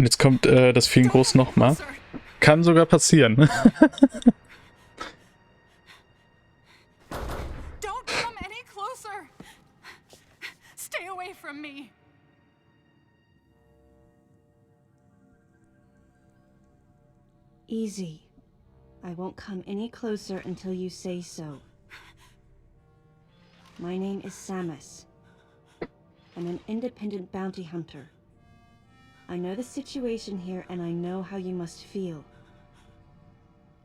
Und jetzt kommt das Vieh in groß nochmal. Kann sogar passieren. Don't come any closer. Stay away from me. Easy. I won't come any closer until you say so. My name is Samus. I'm an independent bounty hunter. I know the situation here and I know how you must feel.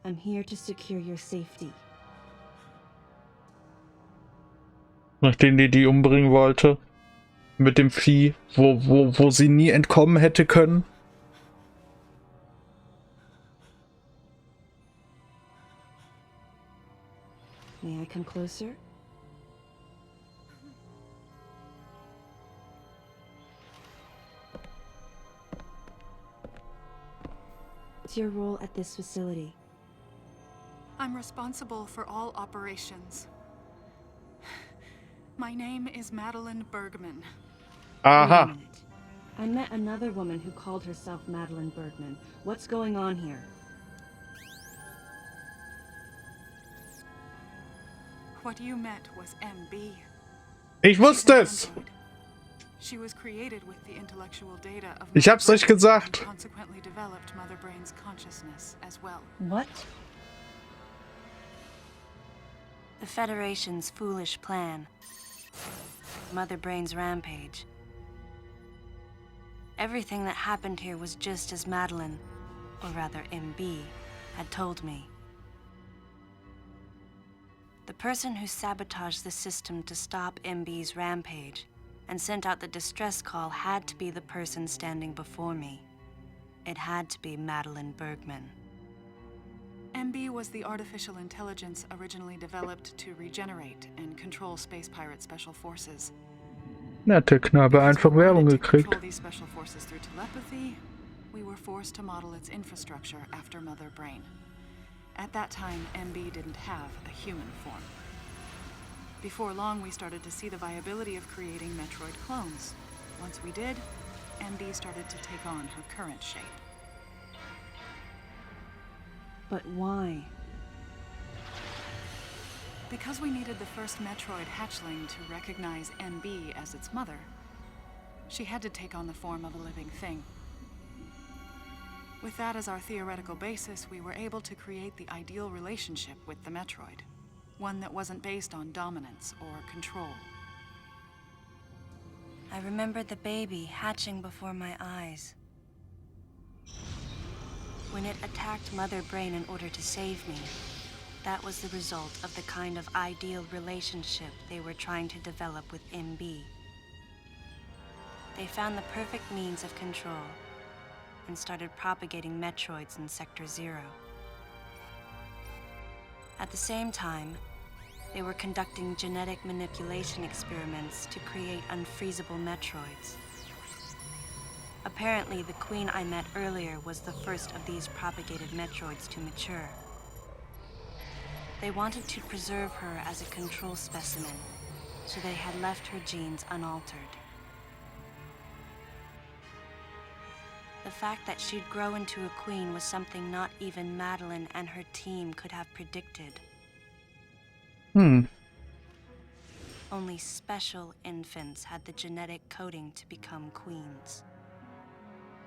I'm here to secure your safety. Nachdem die umbringen wollte. Mit dem Vieh, wo sie nie entkommen hätte können. May I come closer? What's your role at this facility? I'm responsible for all operations. My name is Madeline Bergman. Aha. Wait a minute. I met another woman who called herself Madeline Bergman. What's going on here? What you met was MB. Ich wusste es. She was created with the intellectual data of Ich hab's euch gesagt. and consequently developed Mother Brain's consciousness as well. What? The Federation's foolish plan. Mother Brain's rampage. Everything that happened here was just as Madeline, or rather MB, had told me. The person who sabotaged the system to stop MB's rampage and sent out the distress call had to be the person standing before me. It had to be Madeline Bergman. MB was the artificial intelligence originally developed to regenerate and control space pirate special forces. Na, hat der Knabe einfach Werbung To gekriegt. control these special forces through telepathy, we were forced to model its infrastructure after Mother Brain. At that time, MB didn't have a human form. Before long, we started to see the viability of creating Metroid clones. Once we did, MB started to take on her current shape. But why? Because we needed the first Metroid hatchling to recognize MB as its mother, she had to take on the form of a living thing. With that as our theoretical basis, we were able to create the ideal relationship with the Metroid. One that wasn't based on dominance or control. I remember the baby hatching before my eyes. When it attacked Mother Brain in order to save me, that was the result of the kind of ideal relationship they were trying to develop with MB. They found the perfect means of control and started propagating Metroids in Sector 0. At the same time, they were conducting genetic manipulation experiments to create unfreezable Metroids. Apparently, the queen I met earlier was the first of these propagated Metroids to mature. They wanted to preserve her as a control specimen, so they had left her genes unaltered. The fact that she'd grow into a queen was something not even Madeline and her team could have predicted. Only special infants had the genetic coding to become queens.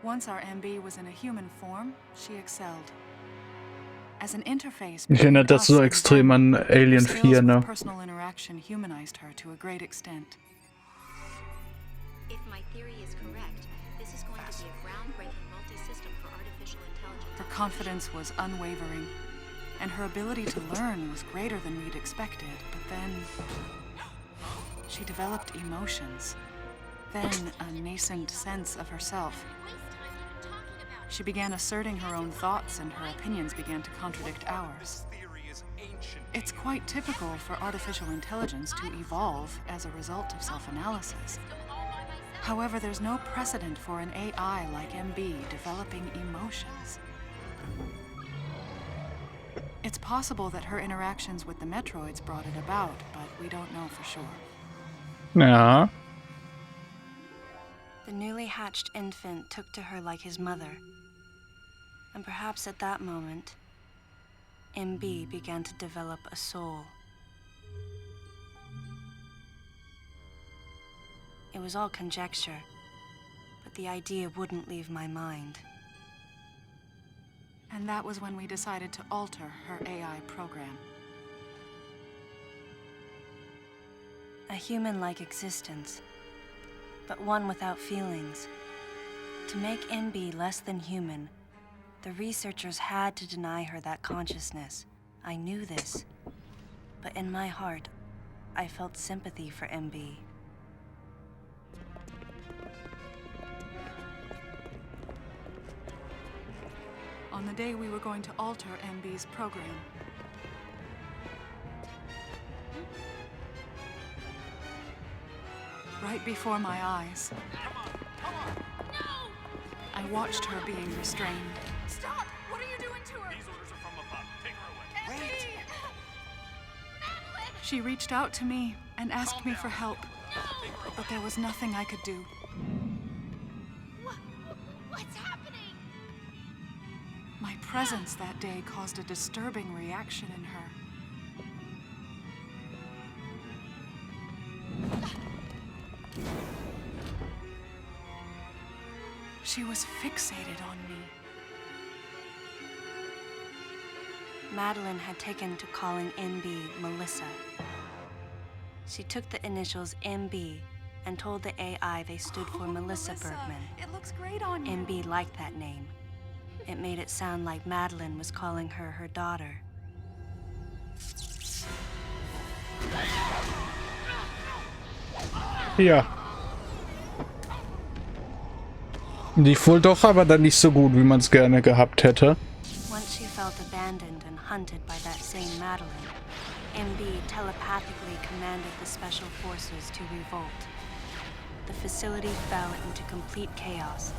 Once our MB was in a human form, she excelled. As an interface, Ich erinnere das so extrem an Alien 4, ne? Personal interaction humanized her to a great extent. If my theory is correct, this is going to be a groundbreaking multi-system for artificial intelligence. Her confidence was unwavering, and her ability to learn was greater than we'd expected. But then she developed emotions, then a nascent sense of herself. She began asserting her own thoughts, and her opinions began to contradict ours. It's quite typical for artificial intelligence to evolve as a result of self-analysis. However, there's no precedent for an AI like MB developing emotions. It's possible that her interactions with the Metroids brought it about, but we don't know for sure. Ja. The The newly hatched infant took to her like his mother. And perhaps at that moment, MB began to develop a soul. It was all conjecture, but the idea wouldn't leave my mind. And that was when we decided to alter her AI program. A human-like existence, but one without feelings. To make MB less than human, the researchers had to deny her that consciousness. I knew this, but in my heart, I felt sympathy for MB. On the day we were going to alter MB's program, right before my eyes, I watched her being restrained. Stop! What are you doing to her? These orders are from above. Take her away. Wait! She reached out to me and asked me for help, but there was nothing I could do. What's happening? My presence that day caused a disturbing reaction in her. She was fixated on me. Madeline had taken to calling MB Melissa. She took the initials MB and told the AI they stood for Melissa Bergman. It looks great on you. MB liked that name. It made it sound like Madeline was calling her her daughter. Ja. Lief wohl doch, aber dann nicht so gut, wie man es gerne gehabt hätte. Once she felt abandoned and hunted by that same Madeline, MB telepathically commanded the special forces to revolt. The facility fell into complete chaos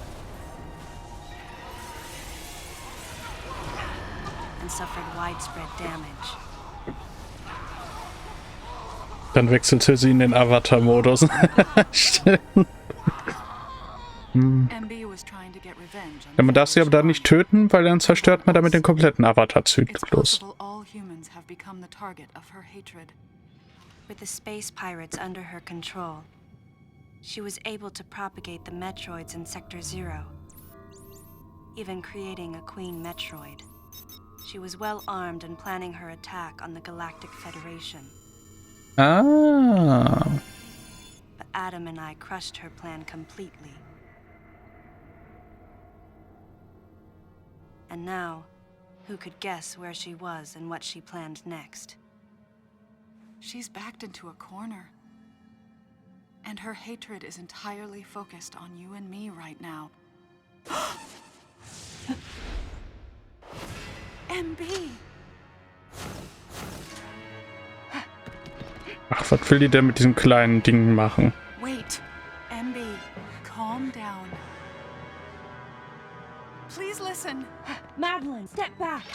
and suffered widespread damage. Dann wechselte sie in den Avatar-Modus. Stimmt. MB was trying to get revenge on Ja, man darf sie aber dann nicht töten, weil dann zerstört man damit den kompletten It's Avatar-Zyklus. possible all humans have become the target of her hatred. With the space pirates under her control, she was able to propagate the Metroids in Sector 0, even creating a Queen Metroid. She was well armed and planning her attack on the Galactic Federation. Ah. But Adam and I crushed her plan completely. And now, who could guess where she was and what she planned next? She's backed into a corner. And her hatred is entirely focused on you and me right now. MB! Ach, was will die denn mit diesen kleinen Dingen machen? Wait, MB, calm down. Please listen. Madeline, step back!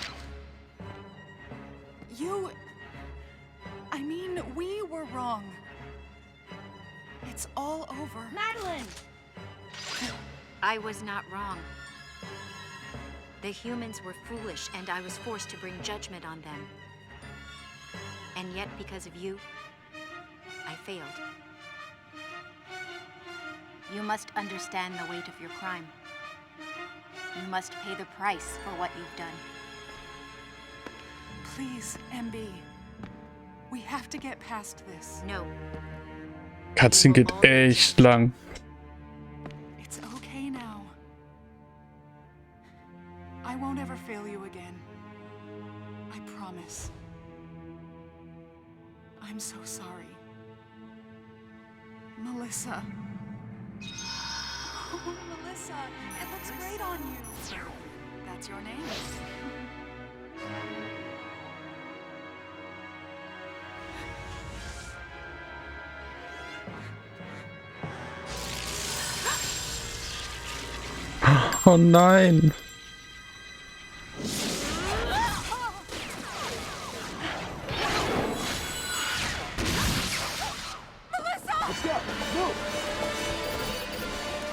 We were wrong. It's all over. Madeline! I was not wrong. The humans were foolish, and I was forced to bring judgment on them. And yet, because of you, I failed. You must understand the weight of your crime. You must pay the price for what you've done. Please, MB. We have to get past this. No. Cutscene geht echt lang. It's okay now. I won't ever fail you again. I promise. I'm so sorry. Melissa. Oh, Melissa, it looks great on you. That's your name. Oh nein.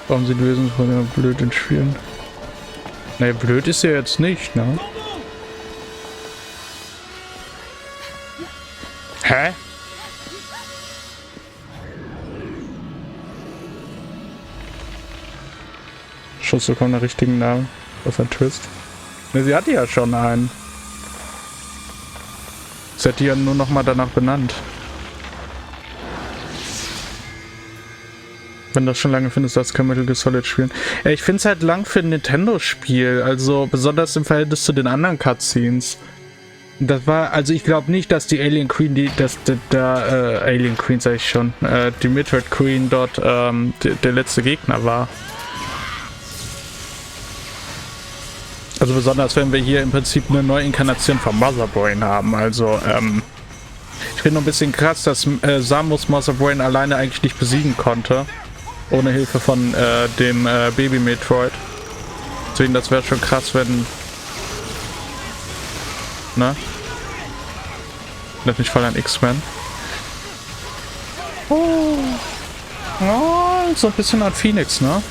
Warum sind Wesen von blöd in Spielen? Ne, blöd ist ja jetzt nicht, ne? Hä? Schuss bekommen den richtigen Namen. Was ein Twist. Ne, sie hatte ja schon einen. Sie hat die ja nur noch mal danach benannt. Wenn das schon lange findest, das kann Metal Gear Solid spielen. Ja, ich finde es halt lang für ein Nintendo-Spiel. Also besonders im Verhältnis zu den anderen Cutscenes. Das war, also ich glaube nicht, dass die Alien Queen, Alien Queen sag ich schon, die Metroid Queen dort der letzte Gegner war. Also besonders, wenn wir hier im Prinzip eine Neuinkarnation von Mother Brain haben. Also, ich finde noch ein bisschen krass, dass Samus Mother Brain alleine eigentlich nicht besiegen konnte. Ohne Hilfe von dem Baby Metroid. Deswegen, das wäre schon krass, wenn... Ne? Lass mich voll an X-Men. Oh. Oh, so ein bisschen an Phoenix, ne?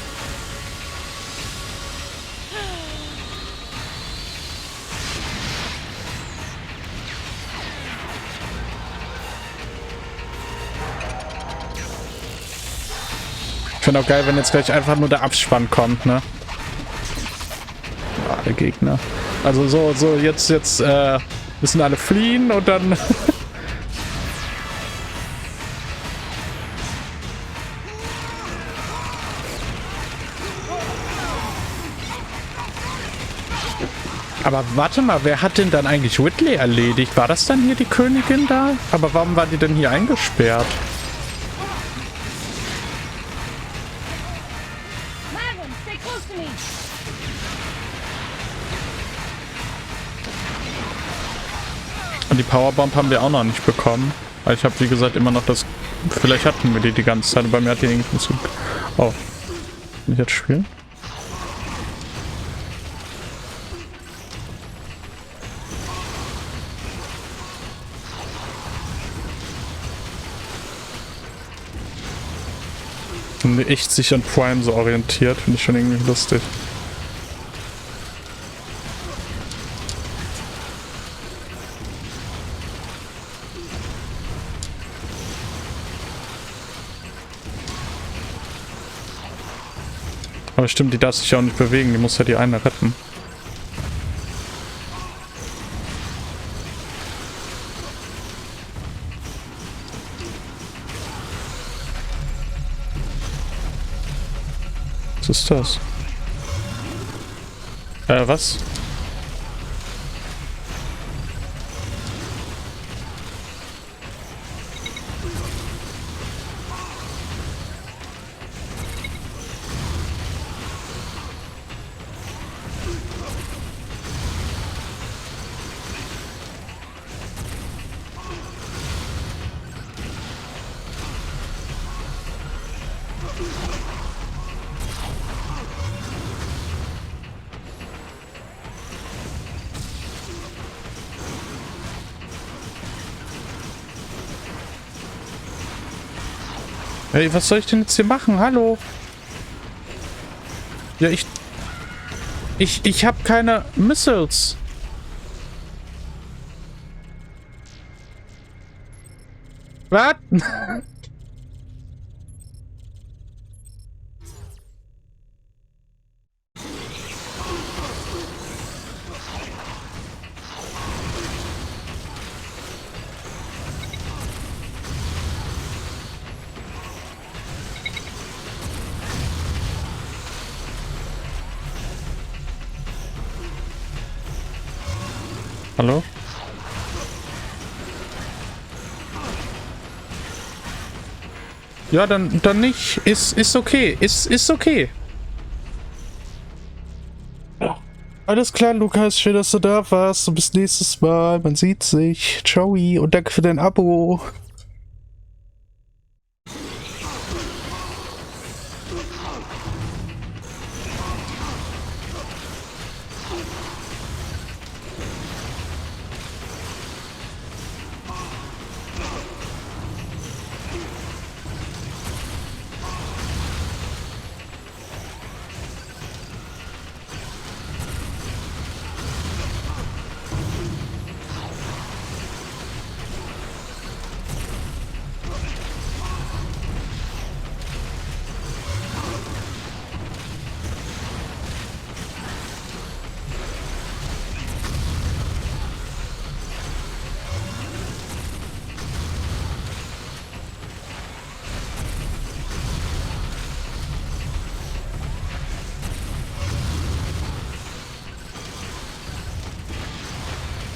Ich finde auch geil, wenn jetzt gleich einfach nur der Abspann kommt, ne? Ah, der Gegner. Also so jetzt müssen alle fliehen und dann... Aber warte mal, wer hat denn dann eigentlich Whitley erledigt? War das dann hier die Königin da? Aber warum war die denn hier eingesperrt? Und die Powerbomb haben wir auch noch nicht bekommen. Weil ich habe, wie gesagt, immer noch das... Vielleicht hatten wir die ganze Zeit, bei mir hat die irgendwie nicht so... Oh. Kann ich jetzt spielen? Und echt sich an Prime so orientiert, finde ich schon irgendwie lustig. Aber stimmt, die darf sich ja auch nicht bewegen, die muss ja die eine retten. Was ist das? Was? Hey, was soll ich denn jetzt hier machen? Hallo? Ja, ich habe keine Missiles. Was? Hallo? Ja, dann nicht. Ist okay. Ist okay. Alles klar, Lukas. Schön, dass du da warst. Und bis nächstes Mal. Man sieht sich. Ciao. Und danke für dein Abo.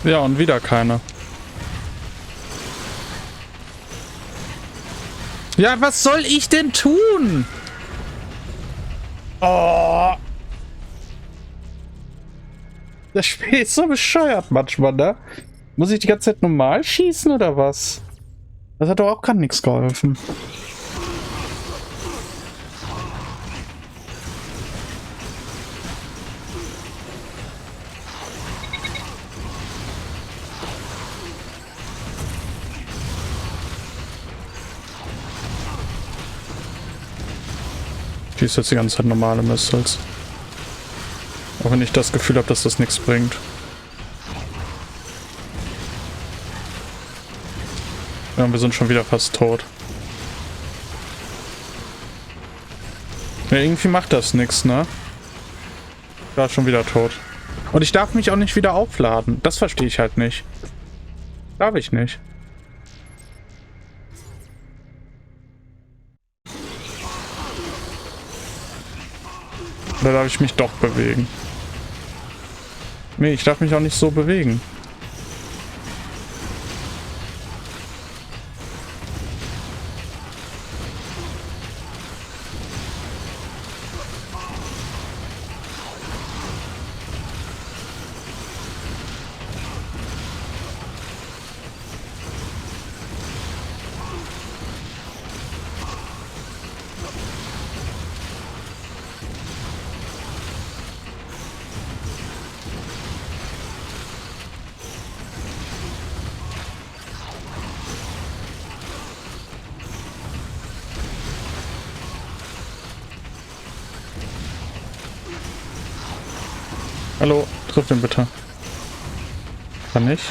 Ja, und wieder keine. Ja, was soll ich denn tun? Oh. Das Spiel ist so bescheuert manchmal, ne? Muss ich die ganze Zeit normal schießen oder was? Das hat doch auch gar nichts geholfen. Die ist jetzt die ganze Zeit normale Missiles. Auch wenn ich das Gefühl habe, dass das nichts bringt. Ja, wir sind schon wieder fast tot. Ja, irgendwie macht das nichts, ne? Da schon wieder tot. Und ich darf mich auch nicht wieder aufladen. Das verstehe ich halt nicht. Darf ich nicht. Oder darf ich mich doch bewegen? Nee, ich darf mich auch nicht so bewegen. Hallo, triff den bitte. Kann nicht.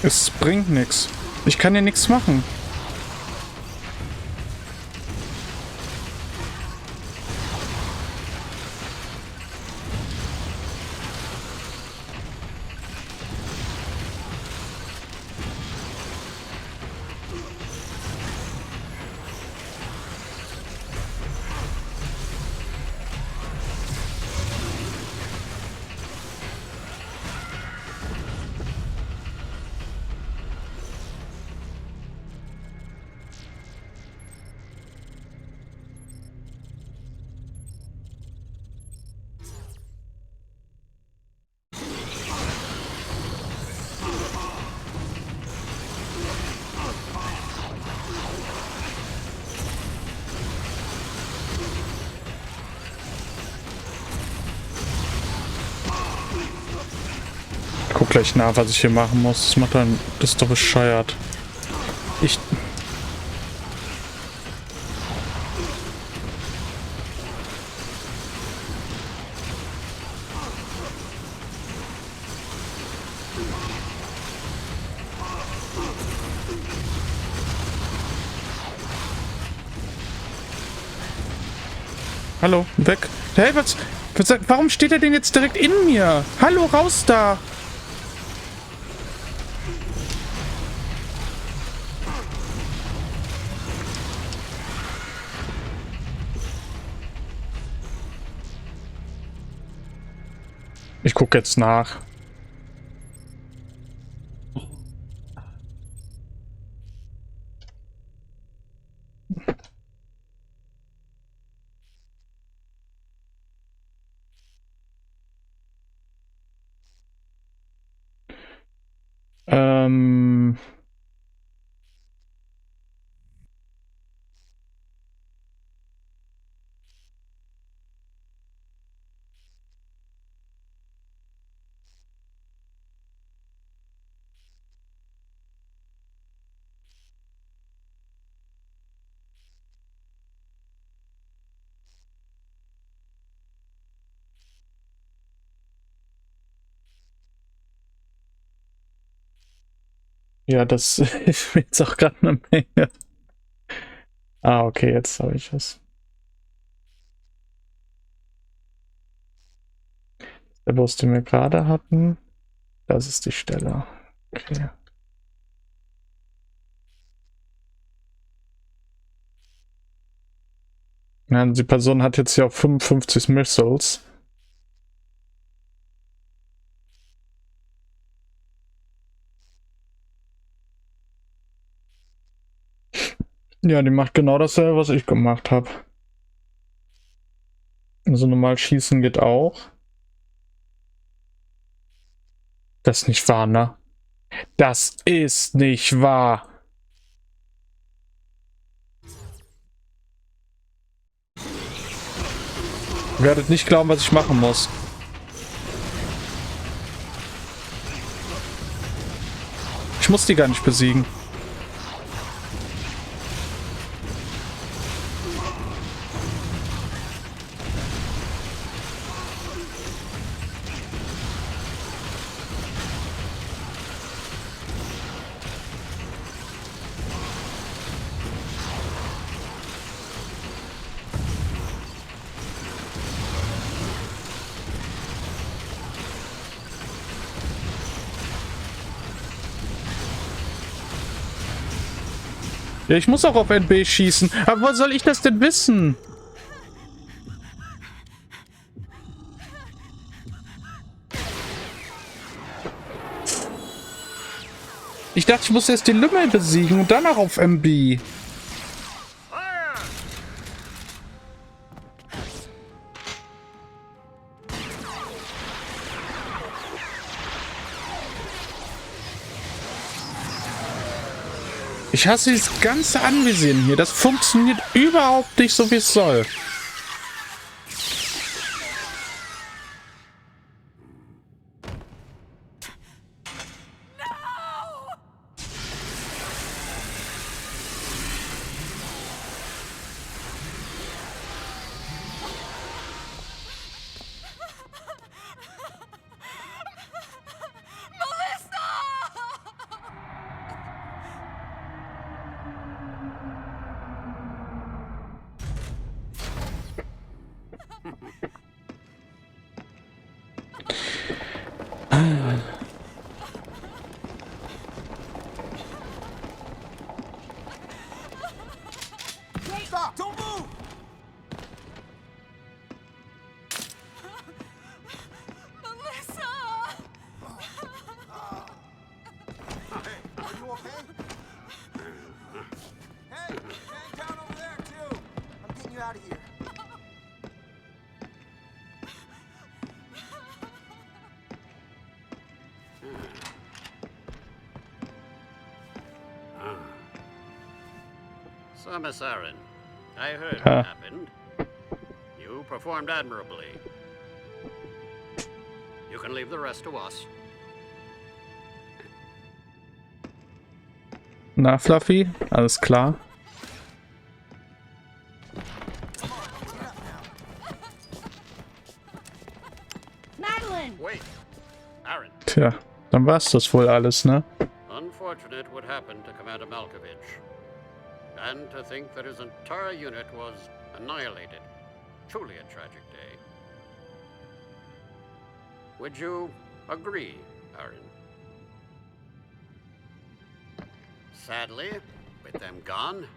Es bringt nichts. Ich kann ja nichts machen. Guck gleich nach, was ich hier machen muss. Das macht dann. Das ist doch bescheuert. Ich. Hallo, weg. Hey, warum steht er denn jetzt direkt in mir? Hallo, raus da! Ich gucke jetzt nach. Ähm. Ja, das ist jetzt auch gerade eine Menge. Ah, okay, jetzt habe ich es. Der Bus, den wir gerade hatten, das ist die Stelle. Okay. Ja, die Person hat jetzt hier auch 55 Missiles. Ja, die macht genau dasselbe, was ich gemacht habe. Also normal schießen geht auch. Das ist nicht wahr, ne? Das ist nicht wahr. Ihr werdet nicht glauben, was ich machen muss. Ich muss die gar nicht besiegen. Ja, ich muss auch auf NB schießen. Aber woher soll ich das denn wissen? Ich dachte, ich muss erst den Lümmel besiegen und danach auf MB. Ich hasse dieses ganze Anvisieren hier. Das funktioniert überhaupt nicht so, wie es soll. Stop! Don't move! Melissa! Hey, are you okay? Hey, man down over there too. I'm getting you out of here. So, Miss Aaron, I heard what happened. You performed admirably. You can leave the rest to us. Na, Fluffy? Alles klar. Madeline! Wait, Aaron. Tja, dann war's das wohl alles, ne? Unfortunate what happened to Commander Malkovich. And to think that his entire unit was annihilated. Truly a tragic day. Would you agree, Aaron? Sadly, with them gone,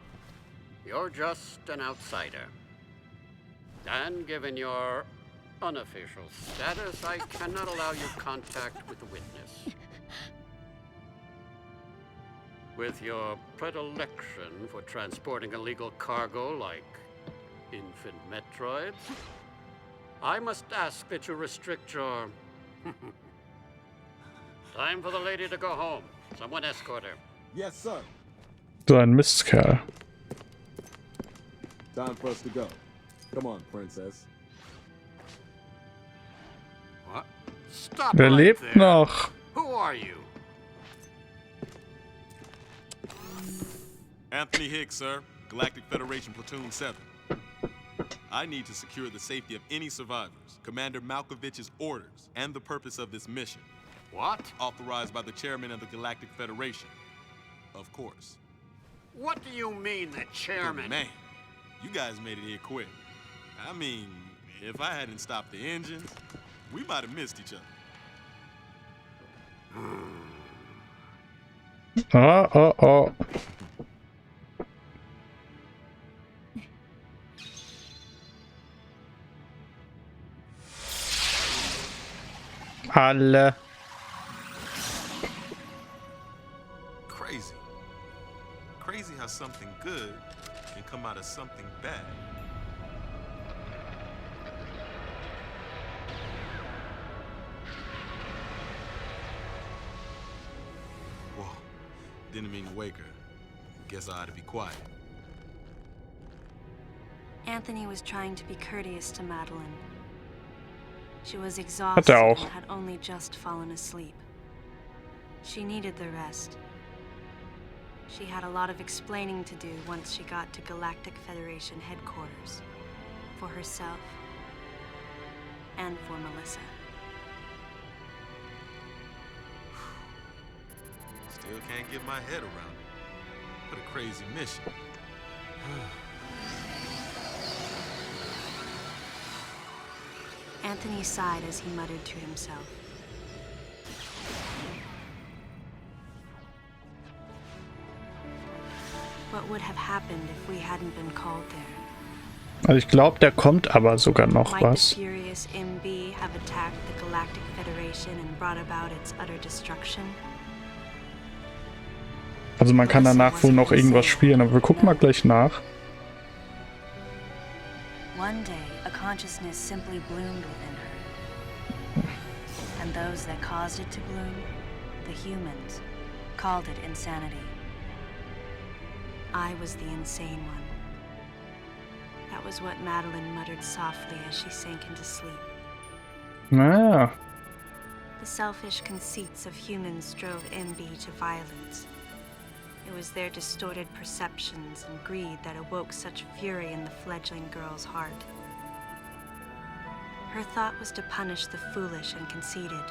you're just an outsider. And given your unofficial status, I cannot allow you contact with the witness. With your predilection for transporting illegal cargo like infant Metroids, I must ask that you restrict your... Time for the lady to go home. Someone escort her. Yes, sir. So ein Mistkerl. Time for us to go. Come on, princess. What? Stop Der right lebt there. noch. Who are you? Anthony Higgs, sir. Galactic Federation Platoon 7. I need to secure the safety of any survivors, Commander Malkovich's orders, and the purpose of this mission. What? Authorized by the chairman of the Galactic Federation. Of course. What do you mean, the chairman? Man, you guys made it here quick. I mean, if I hadn't stopped the engines, we might have missed each other. Oh. Alle. Crazy. Crazy how something good can come out of something bad. Whoa. Didn't mean to wake her. Guess I ought to be quiet. Anthony was trying to be courteous to Madeline. She was Hat exhausted er and auch. had only just fallen asleep. She needed the rest. She had a lot of explaining to do once she got to Galactic Federation headquarters. For herself and for Melissa. Still can't get my head around it. What a crazy mission. Anthony sighed as he muttered to himself. What would have happened if we hadn't been called there? Also ich glaube, da kommt aber sogar noch Might the was. furious MB have attacked the Galactic Federation and brought about its utter destruction? Also man kann danach wohl noch irgendwas spielen, aber wir gucken mal gleich nach. One day, a consciousness simply bloomed within her. And those that caused it to bloom, the humans, called it insanity. I was the insane one. That was what Madeline muttered softly as she sank into sleep. Naja. The selfish conceits of humans drove MB to violence. It was their distorted perceptions and greed that awoke such fury in the fledgling girl's heart. Her thought was to punish the foolish and conceited.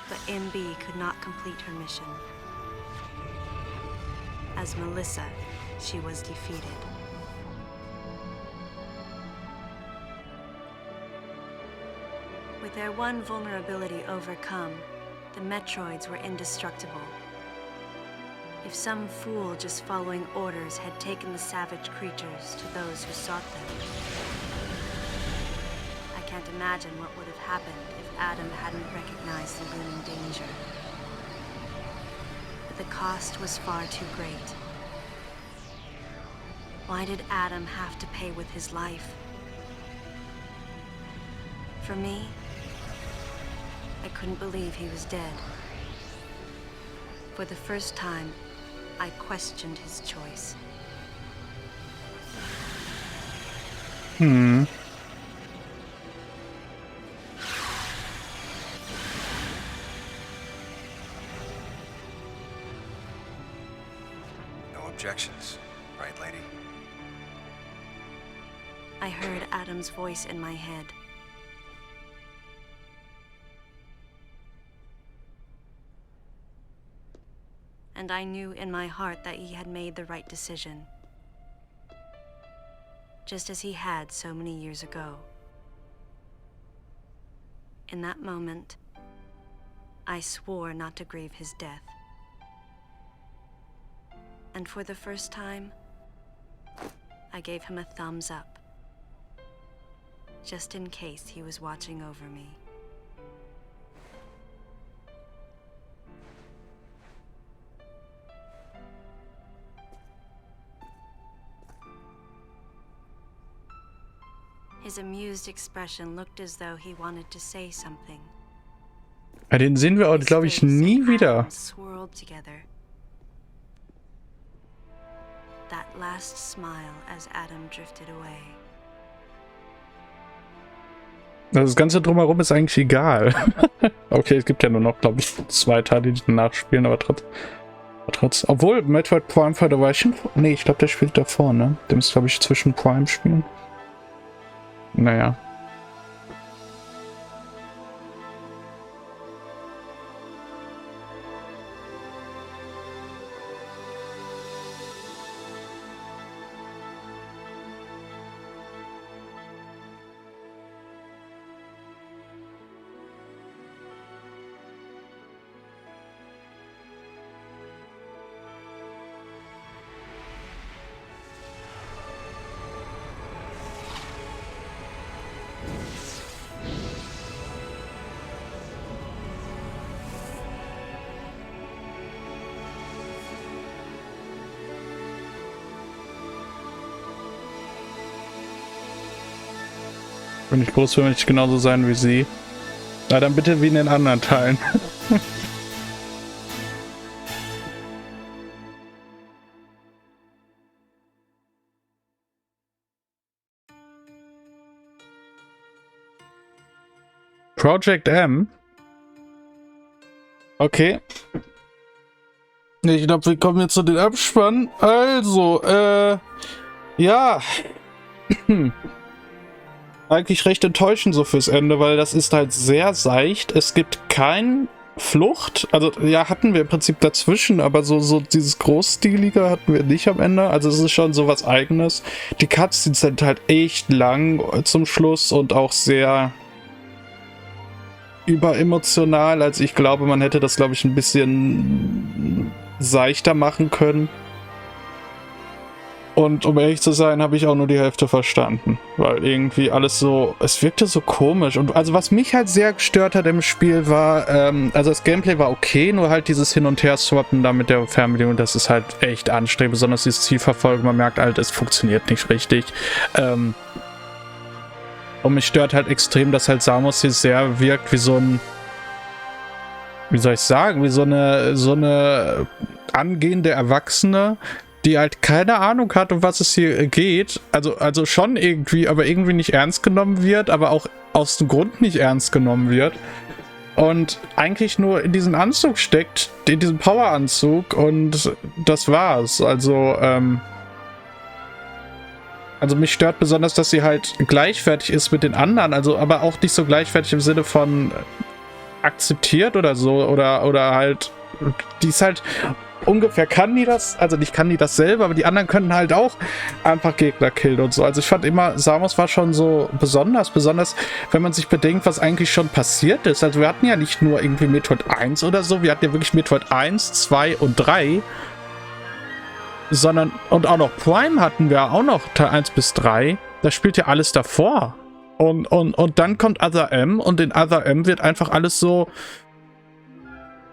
But MB could not complete her mission. As Melissa, she was defeated. With their one vulnerability overcome, the Metroids were indestructible. If some fool just following orders had taken the savage creatures to those who sought them. I can't imagine what would have happened if Adam hadn't recognized the looming danger. But the cost was far too great. Why did Adam have to pay with his life? For me, I couldn't believe he was dead. For the first time, I questioned his choice. Hm. No objections, right, lady? I heard Adam's voice in my head. And I knew in my heart that he had made the right decision. Just as he had so many years ago. In that moment, I swore not to grieve his death. And for the first time, I gave him a thumbs up. Just in case he was watching over me. His amused expression looked as though he wanted to say something. Ja, den sehen wir auch, glaube ich, nie wieder. Swirled together. That last smile as Adam drifted away. Das Ganze drumherum ist eigentlich egal. Okay, es gibt ja nur noch, glaube ich, 2 Teile, die nachspielen, aber trotz. Obwohl, Metroid Prime Federation. Nee, ich glaube, der spielt davor, ne? Der muss, glaube ich, zwischen Prime spielen. Naja. Und ich groß will nicht genauso sein wie sie. Na, dann bitte wie in den anderen Teilen. Project M. Okay. Ich glaube, wir kommen jetzt zu den Abspann. Also, ja. Eigentlich recht enttäuschend so fürs Ende, weil das ist halt sehr seicht. Es gibt kein Flucht. Also, ja, hatten wir im Prinzip dazwischen, aber so dieses Großstilige hatten wir nicht am Ende. Also, es ist schon so was Eigenes. Die Cutscenes sind halt echt lang zum Schluss und auch sehr überemotional. Also, ich glaube, man hätte das, glaube ich, ein bisschen seichter machen können. Und um ehrlich zu sein, habe ich auch nur die Hälfte verstanden. Weil irgendwie alles so, es wirkte so komisch. Und also was mich halt sehr gestört hat im Spiel war, also das Gameplay war okay, nur halt dieses Hin- und Her-Swappen da mit der Fernbedienung, das ist halt echt anstrengend. Besonders dieses Zielverfolgen, man merkt halt, es funktioniert nicht richtig. Und mich stört halt extrem, dass halt Samus hier sehr wirkt wie so ein, wie soll ich sagen, wie so eine angehende Erwachsene, die halt keine Ahnung hat, um was es hier geht. Also schon irgendwie, aber irgendwie nicht ernst genommen wird, aber auch aus dem Grund nicht ernst genommen wird. Und eigentlich nur in diesen Anzug steckt, in diesem Poweranzug, und das war's. Also mich stört besonders, dass sie halt gleichwertig ist mit den anderen, also aber auch nicht so gleichwertig im Sinne von akzeptiert oder so, oder halt, die ist halt ungefähr, kann die das, also nicht kann die das selber, aber die anderen können halt auch einfach Gegner killen und so. Also ich fand immer, Samus war schon so besonders, wenn man sich bedenkt, was eigentlich schon passiert ist. Also wir hatten ja nicht nur irgendwie Metroid 1 oder so, wir hatten ja wirklich Metroid 1, 2 und 3, sondern, und auch noch Prime hatten wir auch noch, Teil 1 bis 3, das spielt ja alles davor. Und dann kommt Other M, und in Other M wird einfach alles so,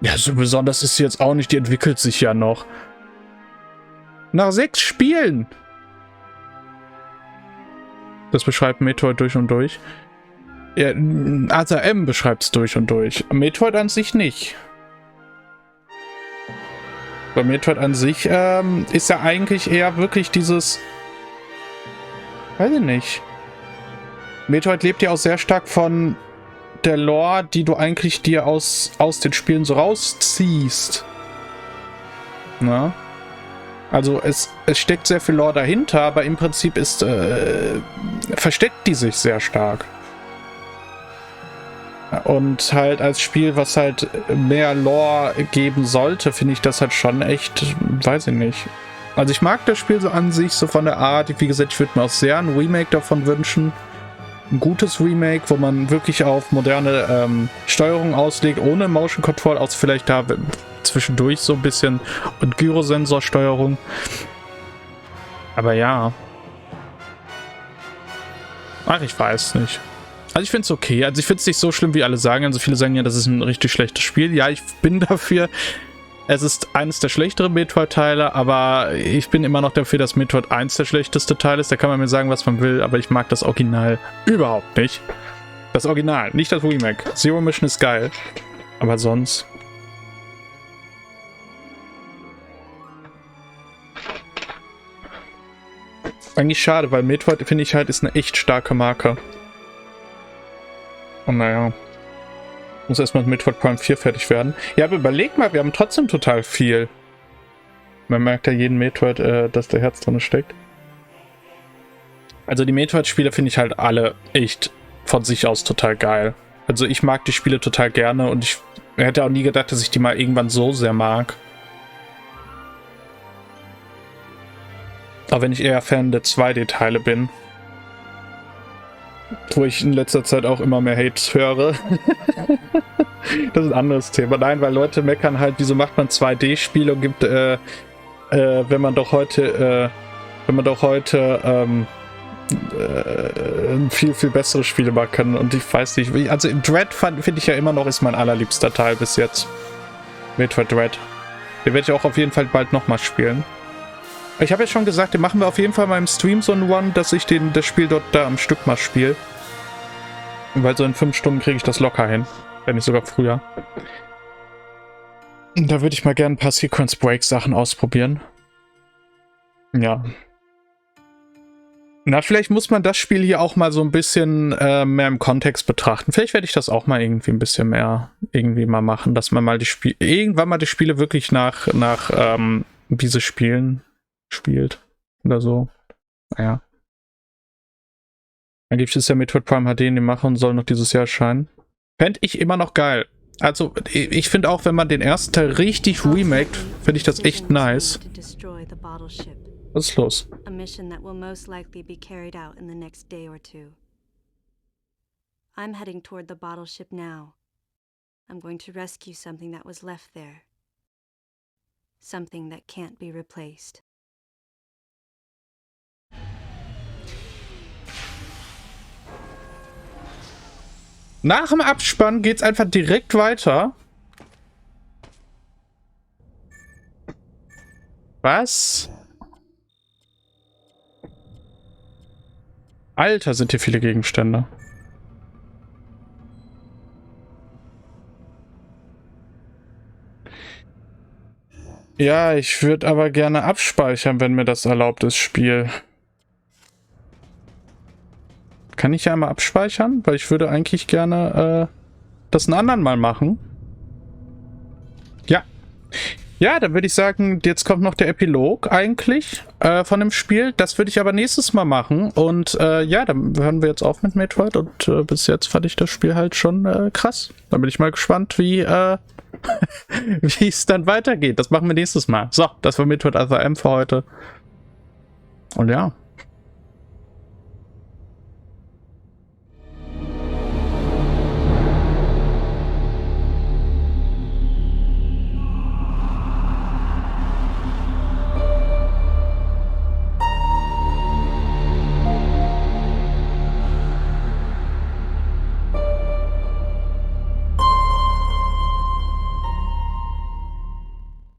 ja, so besonders ist sie jetzt auch nicht, die entwickelt sich ja noch. Nach 6 Spielen. Das beschreibt Metroid durch und durch. Ja, Other M beschreibt es durch und durch. Metroid an sich nicht. Bei Metroid an sich ist ja eigentlich eher wirklich dieses, weiß ich nicht. Metroid lebt ja auch sehr stark von der Lore, die du eigentlich dir aus den Spielen so rausziehst. Na? Also es steckt sehr viel Lore dahinter, aber im Prinzip versteckt die sich sehr stark. Und halt als Spiel, was halt mehr Lore geben sollte, finde ich das halt schon echt, weiß ich nicht. Also ich mag das Spiel so an sich, so von der Art. Wie gesagt, ich würde mir auch sehr ein Remake davon wünschen. Ein gutes Remake, wo man wirklich auf moderne Steuerung auslegt, ohne Motion Control, aus vielleicht da zwischendurch so ein bisschen und Gyrosensorsteuerung. Aber ja. Ach, ich weiß nicht. Also ich finde es okay. Also ich finde es nicht so schlimm, wie alle sagen. Also viele sagen ja, das ist ein richtig schlechtes Spiel. Ja, ich bin dafür. Es ist eines der schlechteren Metroid-Teile, aber ich bin immer noch dafür, dass Metroid 1 der schlechteste Teil ist. Da kann man mir sagen, was man will, aber ich mag das Original überhaupt nicht. Das Original, nicht das Remake. Zero Mission ist geil, aber sonst... Eigentlich schade, weil Metroid, finde ich halt, ist eine echt starke Marke. Und naja... Muss erstmal mit Metroid Prime 4 fertig werden. Ja, aber überleg mal, wir haben trotzdem total viel. Man merkt ja jeden Metroid, dass der Herz drin steckt. Also die Metroid-Spiele finde ich halt alle echt von sich aus total geil. Also ich mag die Spiele total gerne und ich hätte auch nie gedacht, dass ich die mal irgendwann so sehr mag. Auch wenn ich eher Fan der 2D-Teile bin. Wo ich in letzter Zeit auch immer mehr Hates höre. Das ist ein anderes Thema. Nein, weil Leute meckern halt, wieso macht man 2D-Spiele und gibt, wenn man doch heute viel, viel bessere Spiele machen kann. Und ich weiß nicht, also Dread finde ich ja immer noch, ist mein allerliebster Teil bis jetzt. Metroid Dread. Den werde ich auch auf jeden Fall bald nochmal spielen. Ich habe ja schon gesagt, den machen wir auf jeden Fall mal im Stream so ein One, dass ich das Spiel dort da am Stück mal spiele. Weil so in 5 Stunden kriege ich das locker hin. Wenn nicht sogar früher. Da würde ich mal gerne ein paar Sequence Break Sachen ausprobieren. Ja. Na, vielleicht muss man das Spiel hier auch mal so ein bisschen mehr im Kontext betrachten. Vielleicht werde ich das auch mal irgendwie ein bisschen mehr irgendwie mal machen, dass man mal die Spiele irgendwann mal die Spiele wirklich nach wie sie spielt oder so. Naja. Angeblich ist ja Metroid Prime HD in die Mache und soll noch dieses Jahr erscheinen. Fände ich immer noch geil. Also, ich finde auch, wenn man den ersten Teil richtig remaked, finde ich das echt nice. Was ist los? A mission that will most likely be carried out in the next day or two. I'm heading toward the bottle ship now. I'm going to rescue something that was left there. Something that can't be replaced. Nach dem Abspann geht's einfach direkt weiter. Was? Alter, sind hier viele Gegenstände. Ja, ich würde aber gerne abspeichern, wenn mir das erlaubt ist, Spiel. Kann ich ja einmal abspeichern? Weil ich würde eigentlich gerne das einen anderen Mal machen. Ja. Ja, dann würde ich sagen, jetzt kommt noch der Epilog eigentlich von dem Spiel. Das würde ich aber nächstes Mal machen. Und ja, dann hören wir jetzt auf mit Metroid. Und bis jetzt fand ich das Spiel halt schon krass. Dann bin ich mal gespannt, wie wie es dann weitergeht. Das machen wir nächstes Mal. So, das war Metroid Other M für heute. Und ja.